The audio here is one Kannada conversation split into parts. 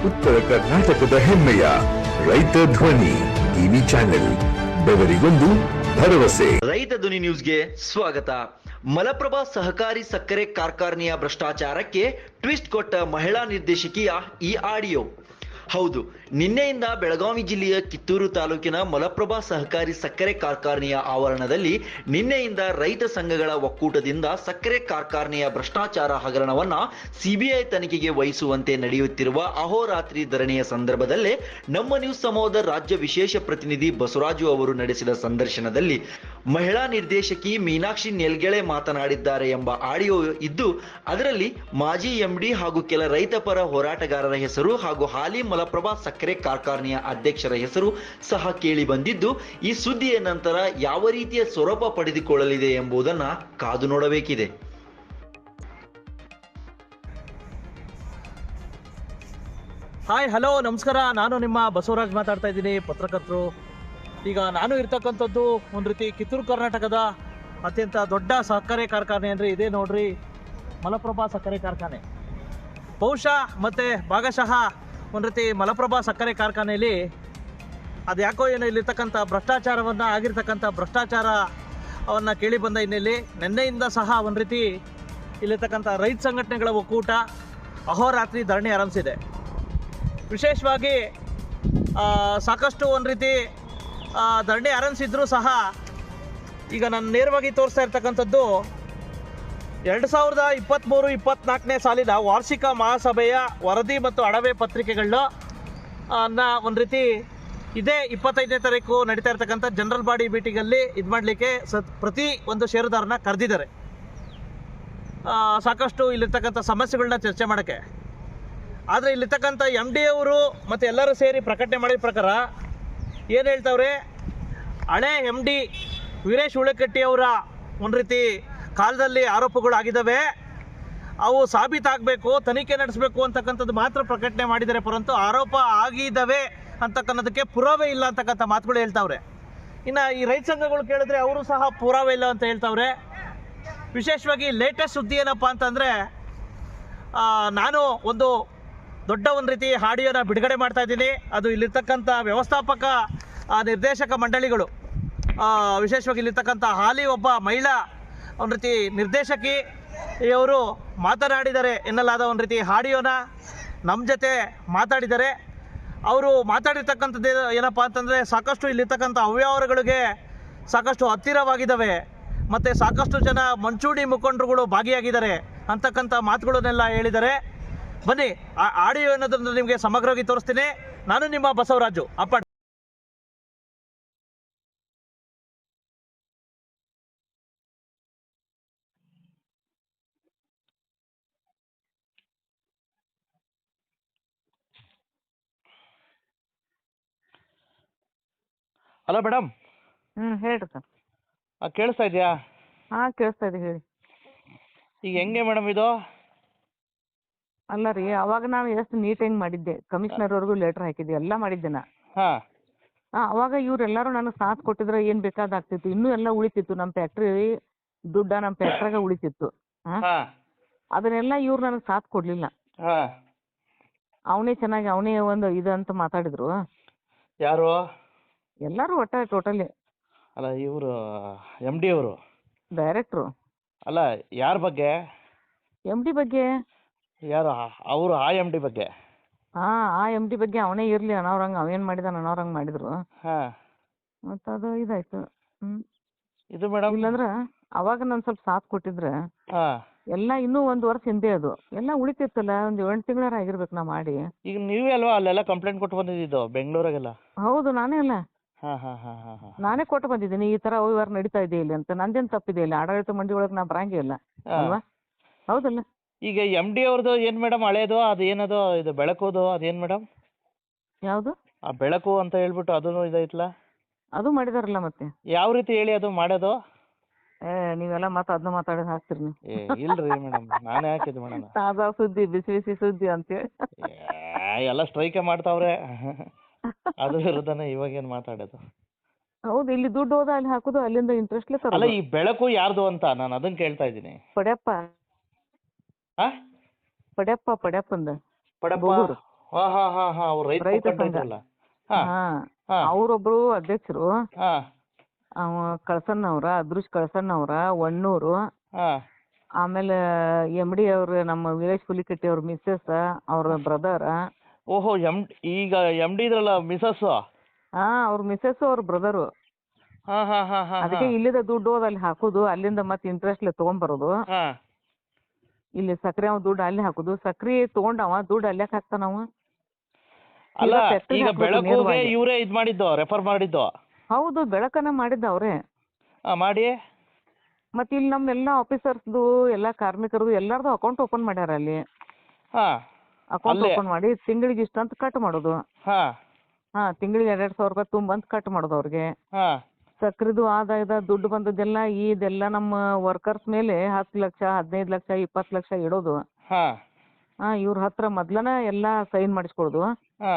ಉತ್ತರ ಕರ್ನಾಟಕದ ಹೆಮ್ಮೆಯ ರೈತ ಧ್ವನಿ ಟಿವಿ ಚಾನೆಲ್, ಬೆವರಿಗೊಂದು ಭರವಸೆ. ರೈತ ಧ್ವನಿ ನ್ಯೂಸ್ಗೆ ಸ್ವಾಗತ. ಮಲಪ್ರಭಾ ಸಹಕಾರಿ ಸಕ್ಕರೆ ಕಾರ್ಖಾನೆಯ ಭ್ರಷ್ಟಾಚಾರಕ್ಕೆ ಟ್ವಿಸ್ಟ್ ಕೊಟ್ಟ ಮಹಿಳಾ ನಿರ್ದೇಶಕಿಯ ಈ ಆಡಿಯೋ. ಹೌದು, ನಿನ್ನೆಯಿಂದ ಬೆಳಗಾವಿ ಜಿಲ್ಲೆಯ ಕಿತ್ತೂರು ತಾಲೂಕಿನ ಮಲಪ್ರಭಾ ಸಹಕಾರಿ ಸಕ್ಕರೆ ಕಾರ್ಖಾನೆಯ ಆವರಣದಲ್ಲಿ ನಿನ್ನೆಯಿಂದ ರೈತ ಸಂಘಗಳ ಒಕ್ಕೂಟದಿಂದ ಸಕ್ಕರೆ ಕಾರ್ಖಾನೆಯ ಭ್ರಷ್ಟಾಚಾರ ಹಗರಣವನ್ನ ಸಿಬಿಐ ತನಿಖೆಗೆ ವಹಿಸುವಂತೆ ನಡೆಯುತ್ತಿರುವ ಅಹೋರಾತ್ರಿ ಧರಣಿಯ ಸಂದರ್ಭದಲ್ಲೇ ನಮ್ಮ ನ್ಯೂಸ್ ಸಮೂಹದ ರಾಜ್ಯ ವಿಶೇಷ ಪ್ರತಿನಿಧಿ ಬಸವರಾಜು ಅವರು ನಡೆಸಿದ ಸಂದರ್ಶನದಲ್ಲಿ ಮಹಿಳಾ ನಿರ್ದೇಶಕಿ ಮೀನಾಕ್ಷಿ ನೆಲ್ಗೆಳೆ ಮಾತನಾಡಿದ್ದಾರೆ ಎಂಬ ಆಡಿಯೋ ಇದ್ದು, ಅದರಲ್ಲಿ ಮಾಜಿ ಎಂಡಿ ಹಾಗೂ ಕೆಲ ರೈತ ಪರ ಹೋರಾಟಗಾರರ ಹೆಸರು ಹಾಗೂ ಹಾಲಿ ಮಲಪ್ರಭಾ ಸಕ್ಕರೆ ಕಾರ್ಖಾನೆಯ ಅಧ್ಯಕ್ಷರ ಹೆಸರು ಸಹ ಕೇಳಿ ಬಂದಿದ್ದು, ಈ ಸುದ್ದಿಯ ನಂತರ ಯಾವ ರೀತಿಯ ಸ್ವರೂಪ ಪಡೆದುಕೊಳ್ಳಲಿದೆ ಎಂಬುದನ್ನು ಕಾದು ನೋಡಬೇಕಿದೆ. ಹಾಯ್, ಹಲೋ, ನಮಸ್ಕಾರ. ನಾನು ನಿಮ್ಮ ಬಸವರಾಜ್ ಮಾತಾಡ್ತಾ ಇದ್ದೀನಿ, ಪತ್ರಕರ್ತರು. ಈಗ ನಾನು ಇರ್ತಕ್ಕಂಥದ್ದು ಒಂದು ರೀತಿ ಕಿತ್ತೂರು ಕರ್ನಾಟಕದ ಅತ್ಯಂತ ದೊಡ್ಡ ಸಕ್ಕರೆ ಕಾರ್ಖಾನೆ ಅಂದರೆ ಇದೇ ನೋಡ್ರಿ, ಮಲಪ್ರಭಾ ಸಕ್ಕರೆ ಕಾರ್ಖಾನೆ. ಬಹುಶಃ ಮತ್ತು ಭಾಗಶಃ ಒಂದು ರೀತಿ ಮಲಪ್ರಭಾ ಸಕ್ಕರೆ ಕಾರ್ಖಾನೆಯಲ್ಲಿ ಅದು ಯಾಕೋ ಏನೋ ಇಲ್ಲಿರ್ತಕ್ಕಂಥ ಆಗಿರ್ತಕ್ಕಂಥ ಭ್ರಷ್ಟಾಚಾರವನ್ನು ಕೇಳಿ ಬಂದ ಹಿನ್ನೆಲೆ ನಿನ್ನೆಯಿಂದ ಸಹ ಒಂದು ರೀತಿ ಇಲ್ಲಿರ್ತಕ್ಕಂಥ ರೈತ ಸಂಘಟನೆಗಳ ಒಕ್ಕೂಟ ಅಹೋರಾತ್ರಿ ಧರಣಿ ಆರಂಭಿಸಿದೆ. ವಿಶೇಷವಾಗಿ ಸಾಕಷ್ಟು ಒಂದು ರೀತಿ ಧರಣಿ ಆರಂಭಿಸಿದ್ರೂ ಸಹ ಈಗ ನಾನು ನೇರವಾಗಿ ತೋರಿಸ್ತಾ ಇರ್ತಕ್ಕಂಥದ್ದು 2023-24ನೇ ಸಾಲಿನ ವಾರ್ಷಿಕ ಮಹಾಸಭೆಯ ವರದಿ ಮತ್ತು ಅಣವೆ ಪತ್ರಿಕೆಗಳನ್ನ ಒಂದು ರೀತಿ ಇದೇ 25ನೇ ತಾರೀಕು ನಡೀತಾ ಇರ್ತಕ್ಕಂಥ ಜನರಲ್ ಬಾಡಿ ಮೀಟಿಂಗಲ್ಲಿ ಇದು ಮಾಡಲಿಕ್ಕೆ ಪ್ರತಿ ಒಂದು ಷೇರುದಾರನ ಕರೆದಿದ್ದಾರೆ. ಸಾಕಷ್ಟು ಇಲ್ಲಿರ್ತಕ್ಕಂಥ ಸಮಸ್ಯೆಗಳನ್ನ ಚರ್ಚೆ ಮಾಡೋಕ್ಕೆ. ಆದರೆ ಇಲ್ಲಿರ್ತಕ್ಕಂಥ MD ಅವರು ಮತ್ತು ಎಲ್ಲರೂ ಸೇರಿ ಪ್ರಕಟಣೆ ಮಾಡಿದ ಪ್ರಕಾರ ಏನು ಹೇಳ್ತಾವ್ರೆ, ಹಳೆ MD ವೀರೇಶ್ ಉಳ್ಳಕಟ್ಟಿ ಅವರ ಒಂದು ರೀತಿ ಕಾಲದಲ್ಲಿ ಆರೋಪಗಳು ಆಗಿದ್ದಾವೆ, ಅವು ಸಾಬೀತಾಗಬೇಕು, ತನಿಖೆ ನಡೆಸಬೇಕು ಅಂತಕ್ಕಂಥದ್ದು ಮಾತ್ರ ಪ್ರಕಟಣೆ ಮಾಡಿದ್ದಾರೆ. ಪರಂತು ಆರೋಪ ಆಗಿದ್ದಾವೆ ಅಂತಕ್ಕನ್ನೋದಕ್ಕೆ ಪುರಾವೆ ಇಲ್ಲ ಅಂತಕ್ಕಂಥ ಮಾತುಗಳು ಹೇಳ್ತಾವ್ರೆ. ಇನ್ನು ಈ ರೈತ ಸಂಘಗಳು ಕೇಳಿದ್ರೆ ಅವರು ಸಹ ಪುರಾವೆ ಇಲ್ಲ ಅಂತ ಹೇಳ್ತಾವ್ರೆ. ವಿಶೇಷವಾಗಿ ಲೇಟೆಸ್ಟ್ ಸುದ್ದಿ ಏನಪ್ಪ ಅಂತಂದರೆ, ನಾನು ಒಂದು ದೊಡ್ಡ ಒಂದು ರೀತಿ ಆಡಿಯೋನ ಬಿಡುಗಡೆ ಮಾಡ್ತಾ ಇದ್ದೀನಿ. ಅದು ಇಲ್ಲಿರ್ತಕ್ಕಂಥ ವ್ಯವಸ್ಥಾಪಕ ನಿರ್ದೇಶಕ ಮಂಡಳಿಗಳು, ವಿಶೇಷವಾಗಿ ಇಲ್ಲಿರ್ತಕ್ಕಂಥ ಹಾಲಿ ಒಬ್ಬ ಮಹಿಳಾ ಒಂದು ರೀತಿ ನಿರ್ದೇಶಕಿ ಇವರು ಮಾತನಾಡಿದ್ದಾರೆ ಎನ್ನಲಾದ ಒಂದು ರೀತಿ ಆಡಿಯೋನ ನಮ್ಮ ಜೊತೆ ಮಾತಾಡಿದ್ದಾರೆ. ಅವರು ಮಾತಾಡಿರ್ತಕ್ಕಂಥದ್ದು ಏನಪ್ಪ ಅಂತಂದರೆ, ಸಾಕಷ್ಟು ಇಲ್ಲಿರ್ತಕ್ಕಂಥ ಅವ್ಯವಹಾರಗಳಿಗೆ ಸಾಕಷ್ಟು ಹತ್ತಿರವಾಗಿದ್ದಾವೆ ಮತ್ತು ಸಾಕಷ್ಟು ಜನ ಮಂಚೂಣಿ ಮುಖಂಡರುಗಳು ಭಾಗಿಯಾಗಿದ್ದಾರೆ ಅಂತಕ್ಕಂಥ ಮಾತುಗಳನ್ನೆಲ್ಲ ಹೇಳಿದ್ದಾರೆ. ಬನ್ನಿ, ಆ ಆಡಿಯೋ ಅನ್ನೋದನ್ನು ನಿಮಗೆ ಸಮಗ್ರವಾಗಿ ತೋರಿಸ್ತೀನಿ. ನಾನು ನಿಮ್ಮ ಬಸವರಾಜು ಅಪ್ಪ. Hello madam. ಹೇಳ್ರಿ ಸರ್. ಕೇಳಿಸ್ತಾ ಇದೆಯಾ? ಹಾಂ, ಕೇಳಿಸ್ತಾ ಇದೆ, ಹೇಳಿ. ಈಗ ಹೆಂಗೆ ಮೇಡಮ್ ಇದು? ಅಲ್ಲ ರೀ, ಅವಾಗ ನಾನು ಎಷ್ಟು ನೀಟಾಗಿ ಮಾಡಿದ್ದೆ, ಕಮಿಷನರ್ವರೆಗೂ ಲೆಟ್ರ್ ಹಾಕಿದ್ದೆ, ಎಲ್ಲ ಮಾಡಿದ್ದೆ ನಾ. ಹಾಂ ಹಾಂ, ಅವಾಗ ಇವರೆಲ್ಲರೂ ನನಗೆ ಸಾಥ್ ಕೊಟ್ಟಿದ್ರೆ ಏನು ಬೇಕಾದಾಗ್ತಿತ್ತು, ಇನ್ನೂ ಎಲ್ಲ ಉಳಿತಿತ್ತು. ನಮ್ಮ ಫ್ಯಾಕ್ಟ್ರಿ ದುಡ್ಡ ನಮ್ಮ ಫ್ಯಾಕ್ಟ್ರಾಗ ಉಳಿತಿತ್ತು. ಹಾಂ, ಅದನ್ನೆಲ್ಲ ಇವ್ರು ನನಗೆ ಸಾಥ್ ಕೊಡಲಿಲ್ಲ. ಅವನೇ ಚೆನ್ನಾಗಿ, ಅವನೇ ಒಂದು ಇದು ಅಂತ ಮಾತಾಡಿದ್ರು. ಯಾರು? ಎಲ್ಲರೂ ಒಟ್ಟ ಟೋಟಲಿ. ಅಲ್ಲ, ಇವರು MD ಅವರು ಡೈರೆಕ್ಟ್ರು. ಅಲ್ಲ, ಯಾರ ಬಗ್ಗೆ? MD ಬಗ್ಗೆ. ಯಾರು ಅವರು? ಆ MD ಬಗ್ಗೆ? ಹಾಂ, ಆ MD ಬಗ್ಗೆ ಅವನೇ ಇರಲಿ, ಅನಾವ್ರಂಗೆ ಅವೇನು ಮಾಡಿದಾನೆ, ಅನಾವ್ರಂಗೆ ಮಾಡಿದ್ರು. ಹಾಂ, ಮತ್ತು ಅದು ಇದಾಯ್ತು. ಇದು ಮೇಡಮ್, ಇಲ್ಲಾಂದ್ರೆ ಅವಾಗ ನಾನು ಸ್ವಲ್ಪ ಸಾಥ್ ಕೊಟ್ಟಿದ್ರೆ ಹಾಂ, ಎಲ್ಲ ಇನ್ನೂ 1 ವರ್ಷ ಹಿಂದೆ ಅದು ಎಲ್ಲ ಉಳಿತಿತ್ತಲ್ಲ. ಒಂದು 8 ತಿಂಗಳಾರ ಆಗಿರ್ಬೇಕು ನಾ ಮಾಡಿ. ಈಗ ನೀವೇ ಅಲ್ವಾ ಅಲ್ಲೆಲ್ಲ ಕಂಪ್ಲೇಂಟ್ ಕೊಟ್ಟು ಬಂದಿದ್ದು ಬೆಂಗಳೂರಾಗೆಲ್ಲ? ಹೌದು, ನಾನೇ ಅಲ್ಲ, ಹಾಂ ಹಾಂ ಹಾಂ ಹಾಂ ಹಾಂ ನಾನೇ ಕೊಟ್ಟು ಬಂದಿದ್ದೀನಿ. ಈ ಥರ ಅವ್ಯವಹಾರ ನಡೀತಾ ಇದೆ ಇಲ್ಲಿ ಅಂತ. ನಂದೇನು ತಪ್ಪಿದೆ ಇಲ್ಲ, ಆಡಳಿತ ಮಂಡಳಿ ಒಳಗೆ ನಾ ಬರಂಗೇ ಇಲ್ಲ ಅಲ್ವಾ? ಹೌದಲ್ಲ? ಈಗ MD ಅವ್ರದ್ದು ಏನು ಮೇಡಮ್ ಹಳೇದು? ಅದು ಏನದು, ಇದು ಬೆಳಕೋದು ಅದೇನು ಮೇಡಮ್? ಯಾವುದು? ಆ ಬೆಳಕು ಅಂತ ಹೇಳ್ಬಿಟ್ಟು ಅದನ್ನು ಇದೈತಲ್ಲ, ಅದು ಮಾಡಿದಾರಲ್ಲ ಮತ್ತೆ. ಯಾವ ರೀತಿ ಹೇಳಿ ಅದು ಮಾಡೋದು? ನೀವೆಲ್ಲ ಮತ್ತೆ ಅದನ್ನ ಮಾತಾಡೋದು ಹಾಕ್ತೀರಿ ನೀವು. ಇಲ್ರಿ ಮೇಡಮ್, ನಾನೇ ಹಾಕಿದ್ದು ಮೇಡಮ್. ತಾಜಾ ಸುದ್ದಿ, ಬಿಸಿ ಬಿಸಿ ಸುದ್ದಿ ಅಂತೇಳಿ ಎಲ್ಲ ಸ್ಟ್ರೈಕೆ ಮಾಡ್ತಾವ್ರೆ. ಅದ್ರ ವಿರುದ್ಧನೇ ಇವಾಗೇನು ಮಾತಾಡೋದು? ಹೌದು, ಇಲ್ಲಿ ದುಡ್ಡು ಹೋದ ಅಲ್ಲಿ ಹಾಕುದು, ಅಲ್ಲಿಂದ ಇಂಟ್ರೆಸ್ಟ್ಲೇ ಅಲ್ಲ, ತರೋದು. ಈ ಬೆಳಕು ಯಾರ್ದು ಅಂತ ನಾನು ಅದನ್ನ ಕೇಳ್ತಾ ಇದ್ದೀನಿ. ಪಡ್ಯಪ್ಪ ಆ ಪಡ್ಯಪ್ಪ ಪಡ್ಯಪ್ಪಂದ ಪಡಪ್ಪ ಬೋಗೂರು. ಹಾ ಹಾ ಹಾ ಹಾ ಅವ್ರು ರೈತ ರೈತ ಮುಖಂಡ ಸಂಘ. ಇದ್ರಲ್ಲ. ಹಾ ಹಾ ಹಾ ಅವ್ರೊಬ್ರು ಅಧ್ಯಕ್ಷರು, ಹಾ ಅವ ಕಳ್ಸಣ್ಣವ್ರ, ಅದೃಶ್ ಕಳ್ಸಣ್ಣವ್ರ, ಒಣ್ಣೂರು, ಹಾ ಆಮೇಲೆ ಎಮ್ ಡಿ ಅವ್ರ ನಮ್ಮ ವೀರೇಶ್ ಹುಲಿಕಟ್ಟಿ ಅವ್ರ ಮಿಸ್ಸಸ್, ಅವ್ರ ಬ್ರದರ್. ಓಹೋ ಈಗ ಎಮ್ ಡಿ ಇದ್ರಲ್ಲ ಮಿಸಸ್. ಹಾ ಅವ್ರ ಮಿಸ್ಸಸ್ ಅವ್ರ ಬ್ರದರು. ಹಾ ಹಾ ಹಾ ಹಾ ಅದಕ್ಕೆ ಇಲ್ಲಿದ ದುಡ್ಡು ಹೋದ್ ಅಲ್ಲಿ ಹಾಕುದು, ಅಲ್ಲಿಂದ ಮತ್ತೆ ಇಂಟ್ರೆಸ್ಟ್ ತಗೊಂಡ್ಬರೋದು, ಹಾ ಇಲ್ಲಿ ಸಕ್ರೆ ಅವ್ ದುಡ್ಡು ಅಲ್ಲಿ ಹಾಕುದು, ಸಕ್ರಿ ತಗೊಂಡವ ದುಡ್ಡು ಅಲ್ಯಾಕ್ ಹಾಕ್ತಾನವ. ಅಲ್ಲ factory ಗೆ ಈಗ ಹಾಕ್ಬೇಕು ಬೆಳಕುಗೆ ನೇರವಾಗಿ. ಇವರೇ ಇದ್ ಮಾಡಿದ್ದು, ರೆಫರ್ ಮಾಡಿದ್ದು. ಹೌದು, ಬೆಳಕನ ಮಾಡಿದ್ದ ಅವ್ರೆ. ಮಾಡಿ ಮತ್ತೆ ಇಲ್ಲಿ ನಮ್ಮೆಲ್ಲ ಆಫೀಸರ್ಸ್ದು, ಎಲ್ಲ ಕಾರ್ಮಿಕರದು ಎಲ್ಲಾರ್ದು ಅಕೌಂಟ್ ಓಪನ್ ಮಾಡ್ಯಾರ ಅಲ್ಲಿ. ಹಾ ಅಕೌಂಟ್ ಅಲ್ಲೇ? ಓಪನ್ ಮಾಡಿ ತಿಂಗಳಿಗೆ ಇಷ್ಟಂತ ಕಟ್ ಮಾಡೋದು. ಹಾ ಹಾ ತಿಂಗಳಿಗೆ 2,000 ರೂಪಾಯಿ ತುಂಬಂತ ಕಟ್ ಮಾಡೋದು ಅವ್ರಿಗೆ. ಹಾ ಸಕ್ರಿದು ಆದಾಯದ ದುಡ್ಡು ಬಂದದ್ದೆಲ್ಲ ಇದೆಲ್ಲ ನಮ್ಮ ವರ್ಕರ್ಸ್ ಮೇಲೆ 10 ಲಕ್ಷ 15 ಲಕ್ಷ 20 ಲಕ್ಷ ಇಡೋದು. ಹಾ ಇವ್ರ ಹತ್ರ ಮೊದ್ಲನ ಎಲ್ಲ ಸೈನ್ ಮಾಡಿಸ್ಕೊಳೋದು. ಹಾ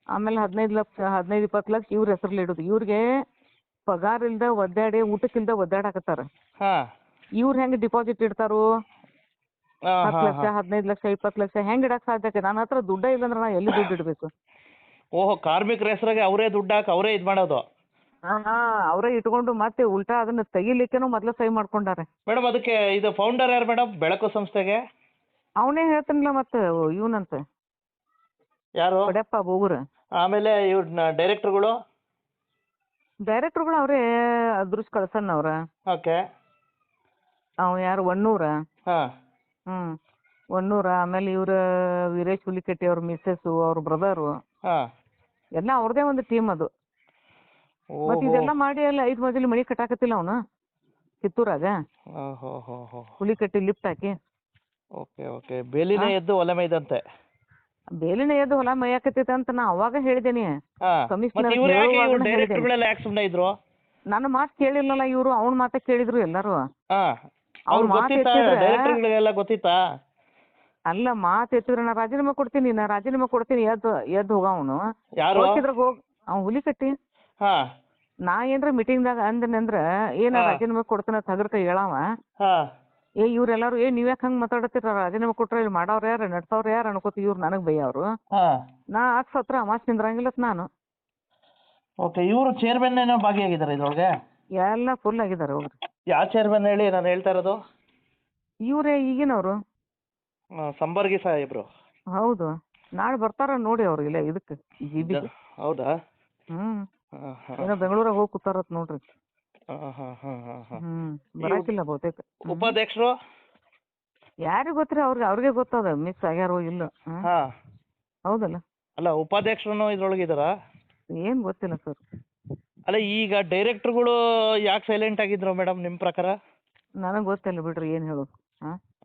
ಆಮೇಲೆ 15 ಲಕ್ಷ 15-20 ಲಕ್ಷ ಇವ್ರ ಹೆಸರಲ್ಲಿ ಇಡೋದು. ಇವ್ರಿಗೆ ಪಗಾರ ಇಲ್ದ ಒದ್ದಾಡಿ ಊಟಕ್ಕಿಲ್ದ ಒದ್ದಾಡಕತ್ತಾರ. ಹಾ ಇವ್ರು ಹೆಂಗ್ ಡಿಪಾಸಿಟ್ ಇಡ್ತಾರು? ಹಾ 10 ಲಕ್ಷ 15 ಲಕ್ಷ 20 ಲಕ್ಷ ಹೆಂಗ್ ಇಡಕ್ ಸಾಧ್ಯ? ನನ್ನ ಹತ್ರ ದುಡ್ಡ ಇಲ್ಲಂದ್ರೆ ನಾ ಎಲ್ಲಿ ದುಡ್ಡು ಇಡಬೇಕು? ಓಹೋ, ಕಾರ್ಮಿಕರ ಹೆಸರಾಗೆ ಅವರೇ ದುಡ್ಡು ಹಾಕಿ ಅವರೇ ಇದ್ ಮಾಡೋದು. ಅವರೇ ಇಟ್ಕೊಂಡು ಮತ್ತೆ ಉಲ್ಟಾ ಅದನ್ನ ತೆಗಿಲಿಕ್ಕೇನು ಮೊದ್ಲು ಸೈ ಮಾಡ್ಕೊಂಡಾರೆ. ಮೇಡಮ್ ಅದಕ್ಕೆ ಇದು ಫೌಂಡರ್ ಯಾರು ಮೇಡಮ್ ಬೆಳಕು ಸಂಸ್ಥೆಗೆ? ಅವನೇ ಹೇಳ್ತಾನಿಲ್ಲ ಮತ್ತೆ ಇವನಂತೆ ಯಾರು? ಬಡ್ಯಪ್ಪ ಬೋಗುರ. ಆಮೇಲೆ ಇವ್ರ ಡೈರೆಕ್ಟರ್ಗಳು? ಡೈರೆಕ್ಟರ್ಗಳು ಅವರೇ, ಅದೃಶ್ ಕಳ್ಸಣ್ಣವ್ರ, ಓಕೆ. ಅವ ಯಾರು ಒಣ್ಣೂರ. ಹಾ ಒಣ್ಣೂರ, ಆಮೇಲೆ ಇವ್ರ ವೀರೇಶ್ ಹುಲಿಕಟ್ಟಿ ಅವ್ರ ಮಿಸ್ಸಸ್, ಅವ್ರ ಬ್ರದರು, ಹಾ ಎಲ್ಲ ಅವ್ರದೇ ಒಂದು ಟೀಮ್ ಅದು. ಮತ್ತೆ ಇದೆಲ್ಲ ಮಾಡಿ ಅಲ್ಲಿ 5 ಮಜಲಿ ಮನಿ ಕಟ್ಟಾಕತ್ತಿಲ್ಲ ಅವನು ಕಿತ್ತೂರಾಗ. ಹುಲಿಕಟ್ಟಿ ಲಿಫ್ಟ್ ಹಾಕಿ. Okay okay. ಬೇಲಿನೇ ಎದ್ದು ಒಲೆ ಮೈದಂತೆ. ಬೇಲಿನ ಎದ್ದು ಹೊಲ ಮೈಯಾಕತ್ತೈತೆ ಅಂತ ನಾ ಅವಾಗ ಹೇಳಿದ್ದೇನೆ. ಕಮಿಷನರ್ ಡೈರೆಕ್ಟರ್ಗಳೆಲ್ಲ ಯಾಕೆ ಸುಮ್ಮನೆ ಇದ್ರು? ನನ್ನ ಮಾತು ಕೇಳಿಲ್ಲಲ್ಲ ಇವರು, ಅವ್ನ ಮಾತೇ ಕೇಳಿದ್ರು ಎಲ್ಲಾರು. ಅವ್ರು ಗೊತ್ತಿತ್ತಾ? ಡೈರೆಕ್ಟರ್ಗಳಿಗೆಲ್ಲ ಗೊತ್ತಿತ್ತಾ? ಅಲ್ಲ, ಮಾತು ಎತ್ತಿದ್ರೆ ನಾ ರಾಜೀನಾಮೆ ಕೊಡ್ತೀನಿ ಎದ್ದು ಹೋಗ ಅವನು. ಯಾರು? ಹೋಗ್ ಅವ್ನು ಹುಲಿಕಟ್ಟಿ. ನಾ ಏನ್ರ ಮೀಟಿಂಗ್ದಾಗ ಅಂದನಂದ್ರ ಏನ ರಾಜೀನಾಮೆ ಕೊಡ್ತಾನ ತಗರ್ಕ ಹೇಳಾವ. ಇವ್ರೆಲ್ಲಾರು ನೀವ್ ಯಾಕೆ ಹಂಗ್ ಮಾತಾಡತ್ತೀರ? ರಾಜೀನಾಮೆ ಕೊಟ್ರ ಇಲ್ಲಿ ಮಾಡವ್ರ ಯಾರ ನಡ್ಸವ್ರ ಯಾರ ಅನ್ಕೋತಿ ಇವ್ರು ನನಗ್ ಬೈಯವ್ರು. ನಾ ಸತ್ರ ಅಮಾಸ್ ನಿಂದ್ರಂಗಿಲ್ಲ ನಾನು. ಓಕೆ. ಇವರು ಚೇರ್ಮನ್ ಏನೋ ಭಾಗಿಯಾಗಿದ್ದಾರೆ ಇದ್ರೊಳಗೆ? ಎಲ್ಲ ಫುಲ್ ಆಗಿದ್ದಾರೆ ಹೋಗ್ರಿ. ಯಾವ ಚೇರ್ಮನ್ ಹೇಳಿ ನಾನು ಹೇಳ್ತಾ ಇರೋದು? ಇವ್ರೇ ಈಗಿನವ್ರು, ಸಂಬರ್ಗಿ ಸಾಹೇಬ್ರು. ಹೌದು, ನಾಳೆ ಬರ್ತಾರ ನೋಡಿ ಅವ್ರು ಇಲ್ಲ ಇದಕ್ಕೆ ಜಿಬಿಗೆ. ಹೌದಾ? ಏನೋ ಬೆಂಗಳೂರಾಗ ಹೋಗಿ ಕೂತಾರತ್ ನೋಡ್ರಿ. ಬರಾಕಿಲ್ಲ ಬಹುತೇಕ. ಉಪಾಧ್ಯಕ್ಷರು ಯಾರಿಗ್ ಗೊತ್ತ್ರಿ? ಅವ್ರಿಗೆ ಗೊತ್ತದ ಮಿಸ್ ಆಗ್ಯಾರೋ ಇಲ್ಲ. ಹೌದಲ್ಲ? ಅಲ್ಲ, ಉಪಾಧ್ಯಕ್ಷರು ಇದ್ರೊಳಗಿದಾರ? ಏನ್ ಗೊತ್ತಿಲ್ಲ ಸರ್. ಅಲ್ಲ, ಈಗ ಡೈರೆಕ್ಟರ್ಗಳು ಯಾಕೆ ಸೈಲೆಂಟ್ ಆಗಿದ್ರು ಮೇಡಮ್ ನಿಮ್ ಪ್ರಕಾರ? ನನಗ್ ಗೊತ್ತಿಲ್ಲ ಬಿಡ್ರಿ ಏನ್ ಹೇಳೋದು.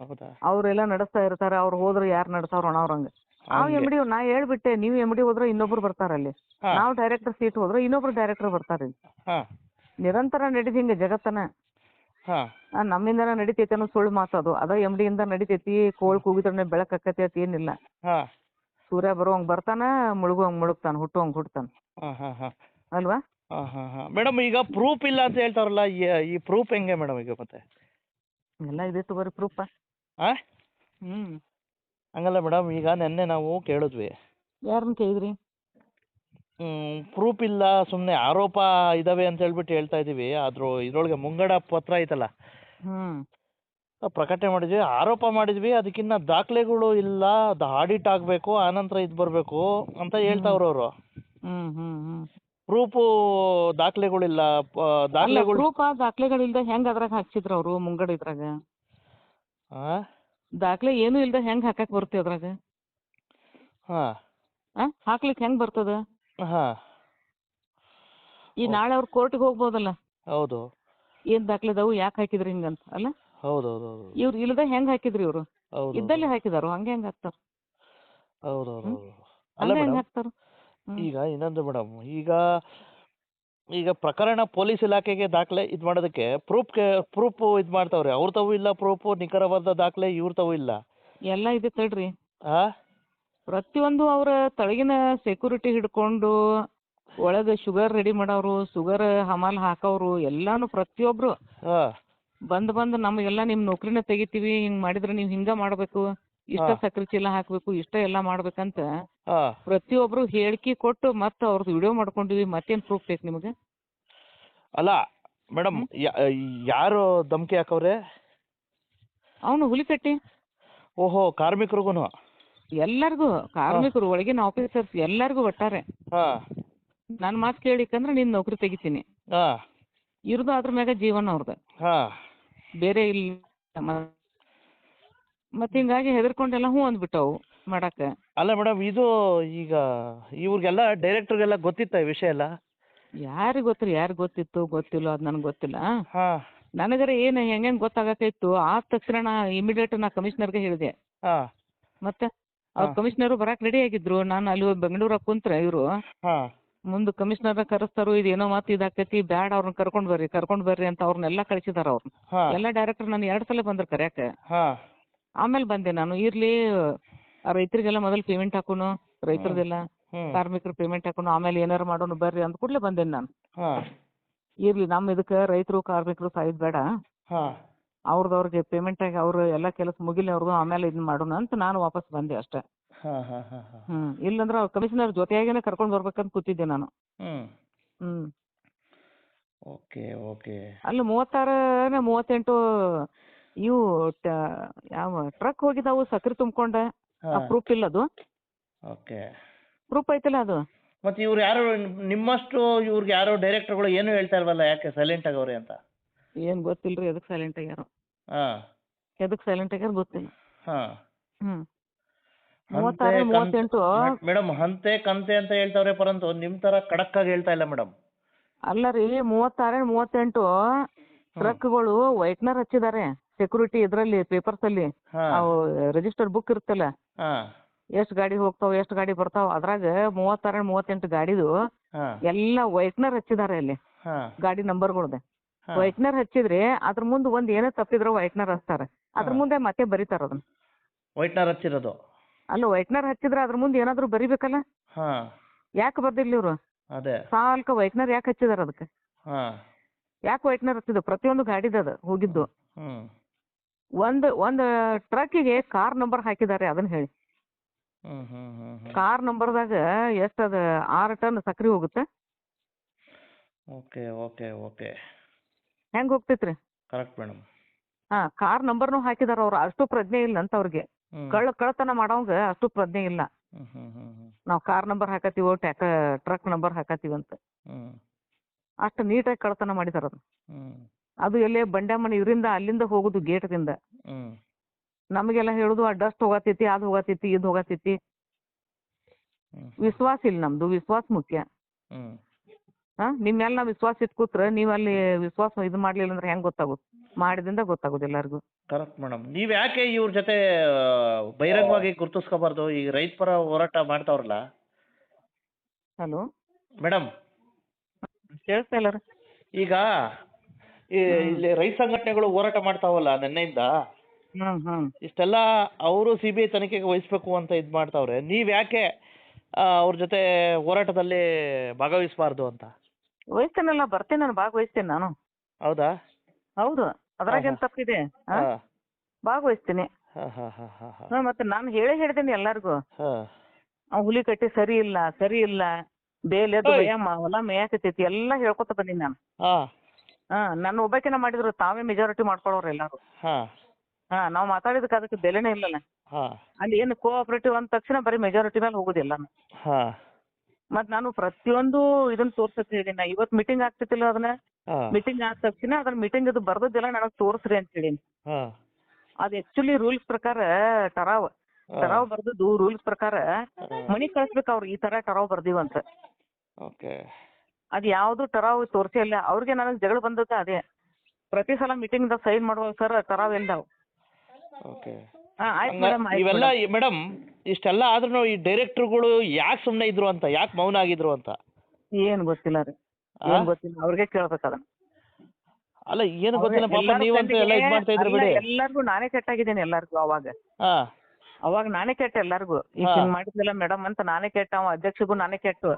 ಹೌದಾ? ಅವ್ರೆಲ್ಲ ನಡೆಸ್ತಾ ಇರ್ತಾರೆ, ಅವ್ರು ಹೋದ್ರೆ ಯಾರು ನಡೆಸವ್ರ ಅವ್ರಂಗ. ನಾವ್ ಎಮ್ ಡಿ ನಾ ಹೇಳ್ಬಿಟ್ಟೆ, ನೀವು ಎಮ್ ಡಿ ಹೋದ್ರೆ ಇನ್ನೊಬ್ರು ಬರ್ತಾರ ಅಲ್ಲಿ. ನಾವು ಡೈರೆಕ್ಟರ್ ಸೀಟ್ ಹೋದ್ರೆ ಇನ್ನೊಬ್ರು ಡೈರೆಕ್ಟರ್ ಬರ್ತಾರೆ. ನಿರಂತರ ನಡೀತಿ ಹಿಂಗ ಜಗತ್ತನ. ನಮ್ಮಿಂದನ ನಡಿತೈತಿ ಅನ್ನೋ ಸುಳ್ಳು ಮಾತದು. ಅದ ಎಮ್ ಡಿ ಇಂದ ನಡಿತೈತಿ. ಕೋಳ್ ಕೂಗಿದ್ರೆ ಬೆಳಕ್ ಆಕತಿ ಅಂತ ಏನಿಲ್ಲ. ಸೂರ್ಯ ಬರುವಂಗ್ ಬರ್ತಾನ, ಮುಳುಗುವಂಗ್ ಮುಳುಗ್ತಾನ, ಹುಟ್ಟುವಂಗ್ ಹುಟ್ತಾನ. ಅಲ್ವಾ ಮೇಡಮ್? ಈಗ ಪ್ರೂಫ್ ಇಲ್ಲ ಅಂತ ಹೇಳ್ತಾರಲ್ಲ, ಈ ಪ್ರೂಫ್ ಹೆಂಗೆ ಮೇಡಮ್ ಈಗ? ಮತ್ತೆ ಎಲ್ಲ ಇದೆ ತಗೋರಿ ಪ್ರೂಫ್. ಹಂಗಲ್ಲ ಮೇಡಮ್, ಈಗ ನೆನ್ನೆ ನಾವು ಕೇಳಿದ್ವಿ. ಯಾರನ್ನ ಕೇಳಿದ್ರಿ? ಪ್ರೂಫ್ ಇಲ್ಲ, ಸುಮ್ನೆ ಆರೋಪ ಇದಾವೆ ಅಂತ ಹೇಳ್ಬಿಟ್ಟು ಹೇಳ್ತಾ ಇದೀವಿ. ಆದ್ರೂ ಇದ್ರೊಳಗೆ ಮುಂಗಡ ಪತ್ರ ಐತಲ್ಲ, ಪ್ರಕಟಣೆ ಮಾಡಿದ್ವಿ, ಆರೋಪ ಮಾಡಿದ್ವಿ. ಅದಕ್ಕಿನ್ನ ದಾಖಲೆಗಳು ಇಲ್ಲ, ಆಡಿಟ್ ಆಗ್ಬೇಕು, ಆನಂತರ ಇದ್ ಬರ್ಬೇಕು ಅಂತ ಹೇಳ್ತಾವ್ರ ಅವರು. ಪ್ರೂಫ್ ದಾಖಲೆಗಳಿಲ್ಲ. ದಾಖಲೆಗಳಿಲ್ದ ಹೆಂಗ್ ಅದ್ರಾಗ ಹಾಕ್ಸಿದ್ರ ಅವರು ಮುಂಗಡ ಇದ್ರಾಗ? ದಾಖಲೆ ಏನು ಇಲ್ದ ಹೆಂಗ್ ಹಾಕಕ್ ಬರ್ತೇವ ಅದ್ರಾಗ? ಹಾಕ್ಲಿಕ್ ಹೆಂಗ್ ಬರ್ತದ? ಈ ನಾಳೆ ಅವ್ರ ಕೋರ್ಟಿಗೆ ಹೋಗ್ಬೋದಲ್ಲ. ಹೌದು. ಏನ್ ದಾಖಲೆ ಅದಾವು, ಯಾಕೆ ಹಾಕಿದ್ರಿ ಹಿಂಗಂತ ಅಲ್ಲ? ಹೌದೌದು. ಇವ್ರು ಇಲ್ದ ಹೆಂಗ್ ಹಾಕಿದ್ರಿ? ಇವ್ರು ಇದ್ದಲ್ಲಿ ಹಾಕಿದಾರು, ಹಂಗೆ ಹೆಂಗ್ ಹಾಕ್ತಾರ? ಹೌದೌದು. ಹಂಗ ಹೆಂಗ್ ಹಾಕ್ತಾರ? ಈಗ ಇನ್ನೊಂದು ಮೇಡಮ್, ಈಗ ಪ್ರಕರಣ ಪೊಲೀಸ್ ಇಲಾಖೆಗೆ ದಾಖಲೆ ಇದ್ ಮಾಡೋದಕ್ಕೆ ಪ್ರೂಫ್ ಇದ್ ಮಾಡ್ತಾವ್ರೆ. ಅವ್ರ ತಾವು ಇಲ್ಲ ಪ್ರೂಫ್, ನಿಖರವಾದ ದಾಖಲೆ ಇವ್ರ ತಾವು ಇಲ್ಲ. ಎಲ್ಲ ಇದೆ ತಡ್ರಿ. ಪ್ರತಿಯೊಂದು ಅವ್ರ ತಳಗಿನ ಸೆಕ್ಯೂರಿಟಿ ಹಿಡ್ಕೊಂಡು ಒಳಗ ಶುಗರ್ ರೆಡಿ ಮಾಡೋರು, ಶುಗರ್ ಹಮಾಲ್ ಹಾಕೋರು, ಎಲ್ಲಾನು ಪ್ರತಿಯೊಬ್ರು ಬಂದ್ ನಮಗೆಲ್ಲ ನಿಮ್ ನೌಕರಿನ ತೆಗಿತೀವಿ, ಹಿಂಗ್ ಮಾಡಿದ್ರೆ ನೀವ್ ಹಿಂಗ ಮಾಡ್ಬೇಕು, ಇಷ್ಟ ಹಾ. ಸಕ್ರೆ ಚೀಲ ಹಾಕ್ಬೇಕು ಇಷ್ಟ ಎಲ್ಲ ಮಾಡ್ಬೇಕಂತ ಹಾ. ಪ್ರತಿಯೊಬ್ರು ಹೇಳಿಕೆ ಕೊಟ್ಟು ಮತ್ತೆ ಅವ್ರದ್ದು ವಿಡಿಯೋ ಮಾಡ್ಕೊಂಡಿವಿ. ಮತ್ತೇನ್ ಪ್ರೂಫ್ ಬೇಕು ನಿಮಗೆ? ಅಲ್ಲ ಮೇಡಮ್, ಯಾರು ಧಮ್ಕಿ ಹಾಕವ್ರೆ? ಅವನು ಹುಲಿಕಟ್ಟಿ ಓಹೋ, ಕಾರ್ಮಿಕರಿಗೂನು? ಎಲ್ಲರಿಗೂ, ಕಾರ್ಮಿಕರು, ಒಳಗಿನ ಆಫೀಸರ್ಸ್ ಎಲ್ಲರಿಗೂ ಒಟ್ಟಾರೆ. ಹಾ. ನನ್ನ ಮಾತು ಕೇಳಿಕಂದ್ರೆ ನಿನ್ನ ನೌಕರಿ ತೆಗಿತೀನಿ. ಹಾ. ಇರ್ದು ಅದ್ರ ಮ್ಯಾಗ ಜೀವನ ಅವ್ರದ್ದು, ಹಾ. ಬೇರೆ ಇಲ್ಲ. ಮತ್ತೆ ಹಿಂಗಾಗಿ ಹೆದರ್ಕೊಂಡೆಲ್ಲ ಹ್ಞೂ ಅಂದ್ಬಿಟ್ಟವು ಮಾಡಾಕ. ಅಲ್ಲ ಮೇಡಮ್, ಇದು ಈಗ ಇವ್ರಿಗೆಲ್ಲ ಡೈರೆಕ್ಟರ್ಗೆಲ್ಲ ಗೊತ್ತಿತ್ತ ಈ ವಿಷಯ ಎಲ್ಲ? ಯಾರಿಗೆ ಗೊತ್ತಿಲ್ಲ, ಯಾರಿಗೆ ಗೊತ್ತಿತ್ತು ಗೊತ್ತಿಲ್ಲ ಅದು ನನಗೆ ಗೊತ್ತಿಲ್ಲ. ಹಾ. ನನಗರ ಏನು ಹೆಂಗೆ ಗೊತ್ತಾಗತ್ತಿತ್ತು ಆದ ತಕ್ಷಣ ನಾ ಇಮಿಡಿಯೇಟ್ ನಾ ಕಮಿಷನರ್ಗೆ ಹೇಳಿದೆ. ಹಾ. ಮತ್ತೆ ಅವ್ರ ಕಮಿಷನರು ಬರಕ್ಕೆ ರೆಡಿ ಆಗಿದ್ರು. ನಾನು ಅಲ್ಲಿ ಬೆಂಗಳೂರಾಗ ಕುಂತ್ರೆ ಇವರು ಹಾ. ಮುಂದೆ ಕಮಿಷನರ್ ಕರೆಸ್ತಾರು, ಇದೇನೋ ಮಾತು ಇದಾಕೈತಿ, ಬ್ಯಾಡ ಅವ್ರನ್ನ ಕರ್ಕೊಂಡ್ ಬರ್ರಿ ಅಂತ ಅವ್ರನ್ನೆಲ್ಲ ಕಳಿಸಿದಾರ. ಅವ್ರನ್ನ ಹಾ. ಎಲ್ಲ ಡೈರೆಕ್ಟರ್ ನಾನು 2 ಸಲ ಬಂದ್ರು ಕರ್ಯಾಕ. ಹಾ. ಆಮೇಲೆ ಬಂದೆ ನಾನು. ಇರ್ಲಿ ರೈತರಿಗೆಲ್ಲ ಮೊದಲು ಪೇಮೆಂಟ್ ಹಾಕೋನು, ರೈತರದೆಲ್ಲ ಕಾರ್ಮಿಕರು ಪೇಮೆಂಟ್ ಹಾಕೋನು, ಆಮೇಲೆ ಏನಾರು ಮಾಡೋನು ಬರ್ರಿ ಅಂದ ಕೂಡಲೇ ಬಂದೇನೆ ನಾನು. ಹಾ. ಇರ್ಲಿ ನಮ್ಮ ಇದಕ್ಕೆ ರೈತರು ಕಾರ್ಮಿಕರು ಸಾಯ್ದು ಬೇಡ, ಹಾ. ಅವ್ರಿಗೆ ಪೇಮೆಂಟ್ ಆಗಿ ಅವ್ರು ಎಲ್ಲ ಕೆಲಸ ಮುಗಿಲಿ ಅವ್ರದ್ದು, ಆಮೇಲೆ ಇದನ್ನ ಮಾಡೋಣ ಅಂತ ನಾನು ವಾಪಸ್ ಬಂದೆ ಅಷ್ಟೇ. ಹಾ. ಹಾ. ಹಾ. ಹಾ. ಇಲ್ಲಂದ್ರೆ ಅವ್ರ ಕಮಿಷನರ್ ಜೊತೆಯಾಗೇನೆ ಕರ್ಕೊಂಡು ಬರ್ಬೇಕಂತ ಕೂತಿದ್ದೆ ನಾನು. Okay okay. ಅಲ್ಲಿ 36 38 ಇವು ಯಾವ ಟ್ರಕ್ ಹೋಗಿದಾವು ಸಕ್ರೆ ತುಂಬ್ಕೊಂಡ. ಪ್ರೂಫ್ ಇಲ್ಲ ಅದು. ಓಕೆ. ಪ್ರೂಫ್ ಐತಿಲ್ಲ ಅದು. ಮತ್ತೆ ಇವ್ರು ಯಾರು ನಿಮ್ಮಷ್ಟು ಇವ್ರಿಗೆ ಯಾರೋ ಡೈರೆಕ್ಟರ್ಗಳು ಏನು ಹೇಳ್ತಾ ಇಲ್ವಲ್ಲ, ಯಾಕೆ ಸೈಲೆಂಟ್ ಆಗವ್ರೆ ಅಂತ? ಏನ್ ಗೊತ್ತಿಲ್ರಿ ಎದಕ್ ಸೈಲೆಂಟ್ ಆಗ್ಯಾರ, ಹಾ. ಎದಕ್ ಸೈಲೆಂಟ್ ಆಗ್ಯಾರ ಗೊತ್ತಿಲ್ಲ. ಹಾ. 36 38 ಮೇಡಮ್, ಹಂತೆ ಕಂತೆ ಅಂತ ಹೇಳ್ತಾವ್ರೆ, ಪರಂತು ನಿಮ್ ತರ ಖಡಕ್ ಆಗಿ ಹೇಳ್ತಾ ಇಲ್ಲ ಮೇಡಮ್. ಅಲ್ಲ ರೀ, 36 38 ಟ್ರಕ್ಗಳು ವೈಟ್ನರ್ ಹಚ್ಚಿದ್ದಾರೆ. ಸೆಕ್ಯೂರಿಟಿ ಇದ್ರಲ್ಲಿ ಪೇಪರ್ಸ್ ಅಲ್ಲಿ ರಿಜಿಸ್ಟರ್ ಬುಕ್ ಇರುತ್ತಲ್ಲ, ಎಷ್ಟ್ ಗಾಡಿ ಹೋಗ್ತಾವ ಎಷ್ಟ್ ಗಾಡಿ ಬರ್ತಾವ, ಅದ್ರಾಗ 36 38 ಗಾಡಿದು ಎಲ್ಲ ವೈಟ್ನರ್ ಹಚ್ಚಿದ್ದಾರೆ ಅಲ್ಲಿ. ಗಾಡಿ ನಂಬರ್ಗಳ್ದೆ ವೈಟ್ನರ್ ಹಚ್ಚಿದ್ರೆ ಅದ್ರ ಮುಂದೆ ಒಂದ್ ಏನೇ ತಪ್ಪಿದ್ರು ವೈಟ್ನರ್ ಹಚ್ತಾರೆ, ಅದ್ರ ಮುಂದೆ ಮತ್ತೆ ಬರೀತಾರ ಅದನ್ನ. ವೈಟ್ನರ್ ಹಚ್ಚಿರೋದು ಅಲ್ಲ, ವೈಟ್ನರ್ ಹಚ್ಚಿದ್ರೆ ಅದ್ರ ಮುಂದೆ ಏನಾದ್ರು ಬರಿಬೇಕಲ್ಲ, ಯಾಕೆ ಬರ್ದಿಲ್ಲ ಇವ್ರು? ಅದೇ ಸಾಲ್ಕ ವೈಟ್ನರ್ ಯಾಕೆ ಹಚ್ಚಿದಾರ ಅದಕ್ಕೆ? ಯಾಕೆ ವೈಟ್ನರ್ ಹಚ್ಚಿದ್ರು? ಪ್ರತಿಯೊಂದು ಗಾಡಿದ ಹೋಗಿದ್ದು. ಒಂದ್ ಟ್ರಕ್ಕಿಗೆ ಕಾರ್ ನಂಬರ್ ಹಾಕಿದ್ದಾರೆ, ಅದನ್ನ ಹೇಳಿ. ಕಾರ್ ನಂಬರ್ದಾಗ ಎಷ್ಟದ 6 ಟನ್ ಸಕ್ರಿ ಹೋಗುತ್ತೆ. Okay okay okay. ಹೆಂಗ್ ಹೋಗ್ತೈತ್ರಿ? Correct madam. ಕಾರ್ ನಂಬರ್ನು ಹಾಕಿದಾರ. ಅವ್ರು ಅಷ್ಟು ಪ್ರಜ್ಞೆ ಇಲ್ಲ ಅಂತ ಅವ್ರಿಗೆ. ಕಳ್ಳತನ ಮಾಡೋಂಗ ಅಷ್ಟು ಪ್ರಜ್ಞೆ ಇಲ್ಲ. ನಾವ್ ಕಾರ್ ನಂಬರ್ ಹಾಕತ್ತೀವೋ ಟ್ರಕ್ ನಂಬರ್ ಹಾಕತ್ತೀವಿ ಅಂತ ಅಷ್ಟು ನೀಟಾಗಿ ಕಳ್ಳತನ ಮಾಡಿದಾರ ಅದು. ಅದು ಎಲ್ಲೇ ಬಂಡ್ಯಾಮಣಿ ಇವರಿಂದ ಅಲ್ಲಿಂದ ಹೋಗುದು ಗೇಟ್ದಿಂದ. ನಮಗೆಲ್ಲ ಹೇಳುದು ಆ ಡಸ್ಟ್ ಹೋಗತೈತಿ, ಅದು ಹೋಗತೈತಿ, ಇದು ಹೋಗತೈತಿ. ವಿಶ್ವಾಸ ಇಲ್ಲ ನಮ್ದು, ವಿಶ್ವಾಸ ಮುಖ್ಯ. ನಿಮ್ಮೆಲ್ಲ ವಿಶ್ವಾಸ ಇಟ್ ಕೂತ್ರ ನೀವ್ ಅಲ್ಲಿ ವಿಶ್ವಾಸ ಇದು ಮಾಡ್ಲಿಲ್ಲ ಅಂದ್ರೆ ಹೆಂಗ್ ಗೊತ್ತಾಗುತ್ತೆ? ಮಾಡಿದಿಂದ ಗೊತ್ತಾಗುದು ಎಲ್ಲರಿಗೂ. Correct madam. ನೀವ್ ಯಾಕೆ ಇವ್ರ ಜೊತೆ ಬಹಿರಂಗವಾಗಿ ಗುರುತಿಸ್ಕೋಬಾರ್ದು? ಈಗ ರೈತ ಪರ ಹೋರಾಟ ಮಾಡ್ತಾವ್ರಲ್ಲ. ಹಲೋ ಮೇಡಮ್, ಕೇಳಿಸ್ತಾ ಇಲ್ಲ? ಈಗ ಇಲ್ಲಿ ರೈತ ಸಂಘಟನೆಗಳು ಹೋರಾಟ ಮಾಡ್ತಾವಲ್ಲ ನಿನ್ನೆಯಿಂದ, ಇಷ್ಟೆಲ್ಲ ಅವರು CBI ತನಿಖೆಗೆ ವಹಿಸ್ಬೇಕು ಅಂತ ಇದ್ ಮಾಡ್ತಾವ್ರೆ. ನೀವ್ ಯಾಕೆ ಅವ್ರ ಜೊತೆ ಹೋರಾಟದಲ್ಲಿ ಭಾಗವಹಿಸಬಾರ್ದು ಅಂತ? ವಹಿಸ್ತೇನಲ್ಲ, ಬರ್ತೇನೆ ನಾನು, ಭಾಗವಹಿಸ್ತೇನೆ ನಾನು. ಹೌದಾ? ಹೌದು, ಅದ್ರಾಗೇನ್ ತಪ್ಪಿದೆ? ಭಾಗವಹಿಸ್ತೀನಿ. ಮತ್ತೆ ನಾನು ಹೇಳಿದ್ದೇನೆ ಎಲ್ಲಾರ್ಗು, ಹುಲಿ ಕಟ್ಟಿ ಸರಿ ಇಲ್ಲ, ಸರಿ ಇಲ್ಲ, ಬೇಲೆದ್ದು ಹೊಲ ಮೇಯಾಕತೈತಿ ಎಲ್ಲ ಹೇಳ್ಕೊತ ಬಂದೀನಿ ನಾನು. ನನ್ನ ಒಬ್ಬಾಕಿನ ಮಾಡಿದ್ರು, ತಾವೇ ಮೆಜಾರಿಟಿ ಮಾಡ್ಕೊಳ್ಳೋರು ಎಲ್ಲಾರು. ನಾವ್ ಮಾತಾಡಿದಕ್ಕೆ ಅದಕ್ಕೆ ಬೆಲೆನೇ ಇಲ್ಲಲ್ಲ. ಅಲ್ಲಿ ಏನು ಕೋಆಪರೇಟಿವ್ ಅಂದ ತಕ್ಷಣ ಬರೀ ಮೆಜಾರಿಟಿ ಮೇಲೆ ಹೋಗುದಿಲ್ಲ. ಮತ್ ನಾನು ಪ್ರತಿಯೊಂದು ಇದನ್ನ ತೋರ್ಸಕ್ ಹೇಳಿನ. ಇವತ್ ಮೀಟಿಂಗ್ ಆಗ್ತಿತ್ತಿಲ್ಲ, ಅದನ್ನ ಮೀಟಿಂಗ್ ಆದ ತಕ್ಷಣ ಅದನ್ನ ಮೀಟಿಂಗ್ ಅದು ಬರ್ದಿಲ್ಲ ನನಗ್ ತೋರ್ಸ್ರಿ ಅಂತ ಹೇಳಿನಿ. ಅದ್ ಆಕ್ಚುಲಿ ರೂಲ್ಸ್ ಪ್ರಕಾರ ಟರಾವ್ ಬರ್ದದ್ದು ರೂಲ್ಸ್ ಪ್ರಕಾರ ಮನಿ ಕಳ್ಸ್ಬೇಕು ಅವ್ರು. ಈ ತರ ಟರಾವ್ ಬರ್ದಿವಂತ. ಅದ್ ಯಾವ್ದು ಟರಾವ್ ತೋರ್ಸೇ ಇಲ್ಲ ಅವ್ರಿಗೆ. ನನಗ್ ಜಗಳ ಬಂದದ ಅದೇ. ಪ್ರತಿ ಸಲ ಮೀಟಿಂಗ್ ದಾಗ ಸೈನ್ ಮಾಡುವ ಸರ್ ಟರಾವ್ ಇಲ್ದಾವ್. ಇವೆಲ್ಲ ಮೇಡಮ್, ಇಷ್ಟೆಲ್ಲ ಆದ್ರೂ ಈ ಡೈರೆಕ್ಟರ್ಗಳು ಯಾಕೆ ಸುಮ್ನೆ ಇದ್ರು ಅಂತ, ಯಾಕೆ ಮೌನ ಆಗಿದ್ರು ಅಂತ ಏನ್ ಗೊತ್ತಿಲ್ಲ ರೀ, ಏನ್ ಗೊತ್ತಿಲ್ಲ. ಅವ್ರಿಗೆ ಕೇಳ್ಬೇಕು ಅದನ್ನ. ಅಲ್ಲ, ಏನು ಗೊತ್ತಿಲ್ಲ ಪಾಪ, ನೀವಂತೂ ಎಲ್ಲ ಇದ್ ಮಾಡ್ತಾ ಇದ್ರು ಬಿಡಿ. ಎಲ್ಲಾರ್ಗು ನಾನೇ ಕೆಟ್ಟಾಗಿದ್ದೇನೆ ಎಲ್ಲಾರ್ಗು. ಅವಾಗ ನಾನೇ ಕೆಟ್ಟ ಎಲ್ಲಾರ್ಗು. ಈಗ ಮಾಡಿದ್ದಿಲ್ಲ ಮೇಡಮ್ ಅಂತ ನಾನೇ ಕೆಟ್ಟ. ಅವ ಅಧ್ಯಕ್ಷಗೂ ನಾನೇ ಕೆಟ್ಟು.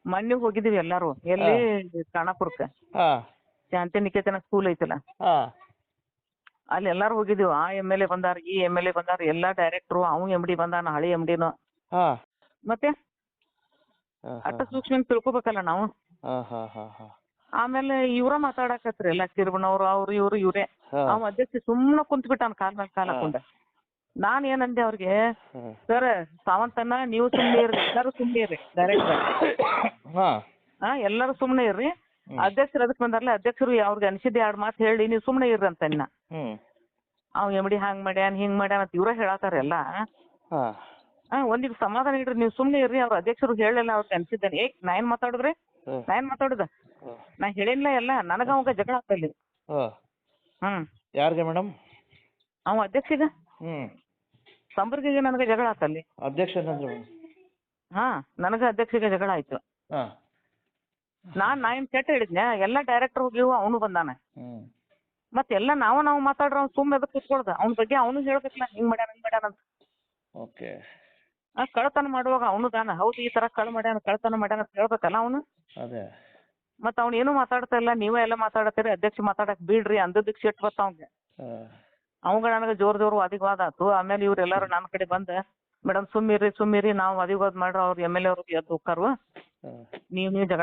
ಮೊನ್ನೆ ಹೋಗಿದೀವಿ ಎಲ್ಲಾರು, ಎಲ್ಲಿ ಖಾನಾಪುರಕ್ಕೆ, ಶಾಂತಿ ನಿಕೇತನ ಸ್ಕೂಲ್ ಐತಲ್ಲ, ಅಲ್ಲಿ ಎಲ್ಲಾರು ಹೋಗಿದೀವಿ. ಆ MLA ಬಂದಾರ, ಈ MLA ಬಂದಾರ, ಎಲ್ಲಾ ಡೈರೆಕ್ಟ್ರು, ಅವ್ನು MD ಬಂದಾನ, ಹಳಿ MDನು. ಹಾ ಮತ್ತೆ ಅಷ್ಟ ಸೂಕ್ಷ್ಮ ತಿಳ್ಕೊಬೇಕಲ್ಲ ನಾವು. ಆಮೇಲೆ ಇವ್ರ ಮಾತಾಡಕತ್ರಿ ಎಲ್ಲ ಕಿರುಬಣ್ಣವ್ರು, ಅವ್ರು ಇವ್ರೇ. ಅವ್ ಅಧ್ಯಕ್ಷ ಸುಮ್ನ ಕುಂತ್ ಬಿಟ್ಟಾನ ಕಾಲ್ ಮೇಲೆ ಕಾಲ್ ಹಾಕೊಂಡ. ನಾನ್ ಏನಂದೆ ಅವ್ರಿಗೆ, ಸರ್ ಸಾವಂತನ್ನ ನೀವು ಸುಮ್ನೆ ಇರ್ರಿ, ಎಲ್ಲಾರು ಸುಮ್ನೆ ಇರ್ರಿ, ಡೈರೆಕ್ಟರ್ ಎಲ್ಲಾರು ಸುಮ್ನೆ ಇರ್ರಿ, ಅಧ್ಯಕ್ಷರು ಅದಕ್ ಬಂದಾರಲ್ಲ, ಅಧ್ಯಕ್ಷರು ಅವ್ರಿಗೆ ಅನ್ಸಿದ್ದೆ 2 ಮಾತು ಹೇಳಿ ನೀವು ಸುಮ್ನೆ ಇರ್ರಿ ಅಂತ ಇನ್ನ. ಅವ್ MD ಹಂಗ್ ಮಾಡ್ಯಾನ ಹಿಂಗ್ ಮಾಡ್ಯಾನ ಅಂತ ಇವ್ರ ಹೇಳತ್ತಾರ ಎಲ್ಲ. ಒಂದಿವ್ ಸಮಾಧಾನ ಇಡ್ರಿ, ನೀವು ಸುಮ್ನೆ ಇರ್ರಿ, ಅವ್ರ ಅಧ್ಯಕ್ಷರು ಹೇಳಲ್ಲ ಅವ್ರಿಗೆ ಅನ್ಸಿದ್ದಾನೆ. ನಾ ಏನ್ ಮಾತಾಡುದ್ರಿ, ನಾ ಏನ್ ಮಾತಾಡುದ, ನಾ ಹೇಳಿಲ್ಲ ಎಲ್ಲ, ನನಗ ಅವಾಗ ಜಗಳ ಆಗ್ತಲ್ಲಿ. ಯಾರಿಗೆ ಮೇಡಮ್? ಅವ ಅಧ್ಯಕ್ಷಗ ಸಂಬರ್ಗಿಗೆ ನನಗೆ ಜಗಳ ಆತಲ್ಲಿ. ಅಧ್ಯಕ್ಷ ನನಗ ಅಧ್ಯಕ್ಷಗೆ ಜಗಳ ಆಯ್ತು. ನಾ ಏನ್ ಕೆಟ್ಟ ಹೇಳಿದ್ನ, ಎಲ್ಲಾ ಡೈರೆಕ್ಟರ್ ಹೋಗಿವು, ಅವನು ಬಂದಾನ. ಮತ್ತೆಲ್ಲ ನಾವು ಮಾತಾಡ್ರ ಅವ್ನು ಸುಮ್ಮನೆ ಎದಕ್ ಕೂತ್ಕೊಳ್ದ, ಅವ್ನ ಬಗ್ಗೆ ಅವನು ಹೇಳ್ಬೇಕಲ್ಲ, ಹಿಂಗ್ ಮಾಡ್ಯಾನ ಹಿಂಗ್ ಮಾಡ್ಯಾನ ಅಂತ. ಕಳತನ ಮಾಡುವಾಗ ಅವನು ದಾನ, ಹೌದು ಈ ತರ ಕಳತನ ಮಾಡ್ಯಾನ ಅಂತ ಹೇಳ್ಬೇಕಲ್ಲ ಅವನು. ಮತ್ ಅವ್ನ ಏನು ಮಾತಾಡ್ತಾ ಇಲ್ಲ, ನೀವೇ ಎಲ್ಲ ಮಾತಾಡತ್ತೀರಿ, ಅಧ್ಯಕ್ಷ ಮಾತಾಡಕ್ ಬಿಡ್ರಿ ಅಂದದಕ್ಕೆ ಸಿಟ್ಟು ಬತ್ತ ಅವಂಗ. ಅವಂಗ ನನಗ ಜೋರ್ ವಾದಿವಾದ ಆತು. ಆಮೇಲೆ ಇವ್ರೆಲ್ಲಾರು ನನ್ನ ಕಡೆ ಬಂದ, ಮೇಡಮ್ ಸುಮ್ಮಿರಿ ನಾವು ವಾದಿವಾದ ಮಾಡ್ರ, ಅವ್ರ MLA ಅವ್ರಿಗೆ ಎದ್ದು ಹೋಗ್ತಾರು, ನೀವು ಜಗಳ